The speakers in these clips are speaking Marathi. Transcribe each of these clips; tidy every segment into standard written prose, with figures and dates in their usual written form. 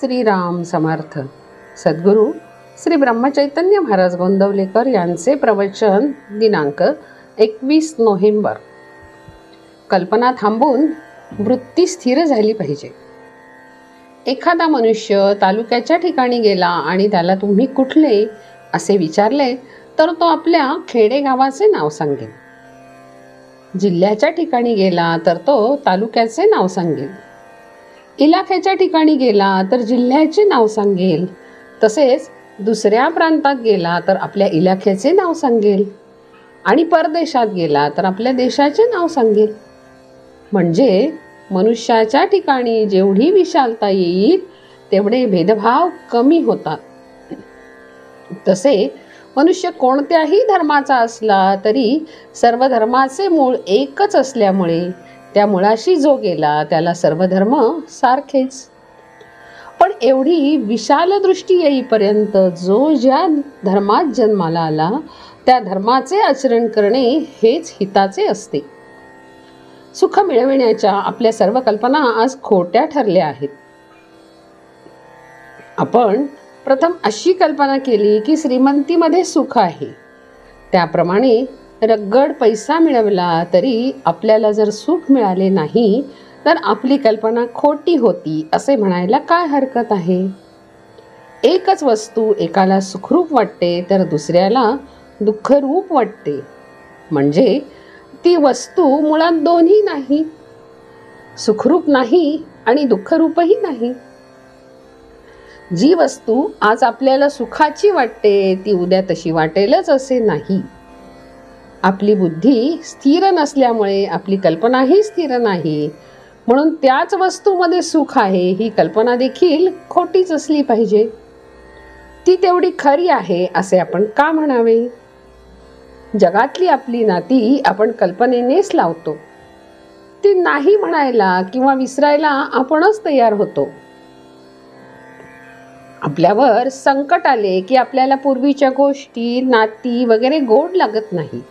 श्रीराम समर्थ. सद्गुरू श्री ब्रह्मचैतन्य महाराज गोंदवलेकर यांचे प्रवचन दिनांक 21 नोव्हेंबर. कल्पना थांबून वृत्ती स्थिर झाली पाहिजे. एखादा मनुष्य तालुक्याच्या ठिकाणी गेला आणि त्याला तुम्ही कुठले असे विचारले तर तो आपल्या खेडेगावाचे नाव सांगेल. जिल्ह्याच्या ठिकाणी गेला तर तो तालुक्याचे नाव सांगेल. इलाख्याच्या ठिकाणी गेला तर जिल्ह्याचे नाव सांगेल. तसेच दुसऱ्या प्रांतात गेला तर आपल्या इलाख्याचे नाव सांगेल आणि परदेशात गेला तर आपल्या देशाचे नाव सांगेल. म्हणजे मनुष्याच्या ठिकाणी जेवढी विशालता येईल तेवढे भेदभाव कमी होतात. तसे मनुष्य कोणत्याही धर्माचा असला तरी सर्व धर्माचे मूळ एकच असल्यामुळे त्या मुळाशी जो गेला त्याला सर्व धर्म सारखेच. पण एवढी विशाल दृष्टी येईपर्यंत जो ज्या धर्मात जन्माला आला त्या धर्माचे आचरण करणे हेच हिताचे असते. सुख मिळविण्याच्या आपल्या सर्व कल्पना आज खोट्या ठरल्या आहेत. आपण प्रथम अशी कल्पना केली की श्रीमंतीमध्ये सुख आहे. त्याप्रमाणे रगड पैसा मिळवला तरी आपल्याला जर सुख मिळाले नाही तर आपली कल्पना खोटी होती असे म्हणायला काय हरकत आहे. एकच वस्तू एकाला सुखरूप वाटते तर दुसऱ्याला दुःखरूप वाटते. म्हणजे ती वस्तू मुळात दोन्ही नाही, सुखरूप नाही आणि दुःखरूपही नाही. जी वस्तू आज आपल्याला सुखाची वाटते ती उद्या तशी वाटेलच असे नाही. आपली बुद्धी स्थिर नसल्यामुळे आपली कल्पनाही स्थिर नाही. म्हणून त्याच वस्तूमध्ये सुख आहे ही कल्पना देखील खोटीच असली पाहिजे. ती तेवढी खरी आहे असे आपण का म्हणावे. जगातली आपली नाती आपण कल्पनेनेच लावतो. ती नाही म्हणायला किंवा विसरायला आपणच तयार होतो. आपल्यावर संकट आले की आपल्याला पूर्वीच्या गोष्टी नाती वगैरे गोड लागत नाही.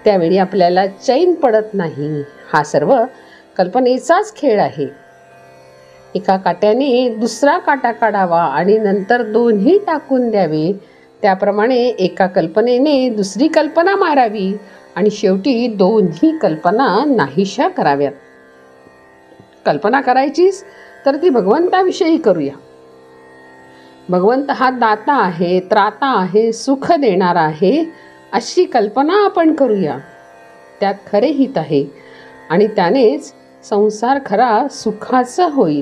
त्यावेळी आपल्याला चैन पडत नाही. हा सर्व कल्पनेचाच खेळ आहे. एका काट्याने दुसरा काटा काढावा आणि नंतर दोन्ही टाकून द्यावे त्याप्रमाणे एका कल्पनेने दुसरी कल्पना मारावी आणि शेवटी दोन्ही कल्पना नाहीशा कराव्यात. कल्पना करायचीच तर ती भगवंताविषयी करूया. भगवंत हा दाता आहे, त्राता आहे, सुख देणारा आहे अशी कल्पना आपण करूया. त्यात खरे हित आहे आणि त्यानेच संसार खरा सुखाचा होईल.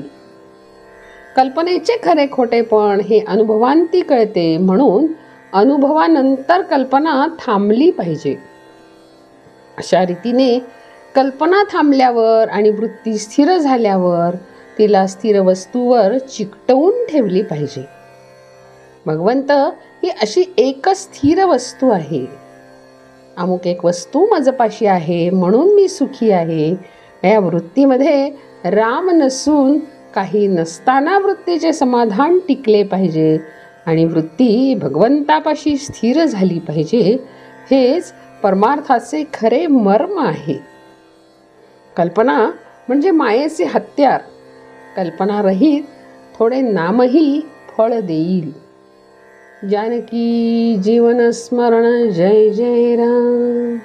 कल्पनेचे खरे खोटेपण हे अनुभवांती कळते. म्हणून अनुभवानंतर कल्पना थांबली पाहिजे. अशा रीतीने कल्पना थांबल्यावर आणि वृत्ती स्थिर झाल्यावर तिला स्थिर वस्तूवर चिकटवून ठेवली पाहिजे. भगवंत ही अशी एकच स्थिर वस्तू आहे. अमुक एक वस्तू माझपाशी आहे म्हणून मी सुखी आहे या वृत्तीमध्ये राम नसून काही नसताना वृत्तीचे समाधान टिकले पाहिजे आणि वृत्ती भगवंतापाशी स्थिर झाली पाहिजे. हेच परमार्थाचे खरे मर्म आहे. कल्पना म्हणजे मायेचे हत्यार. कल्पना रहित थोडे नामही फळ देईल. जानकी जीवन स्मरण जय जय राम.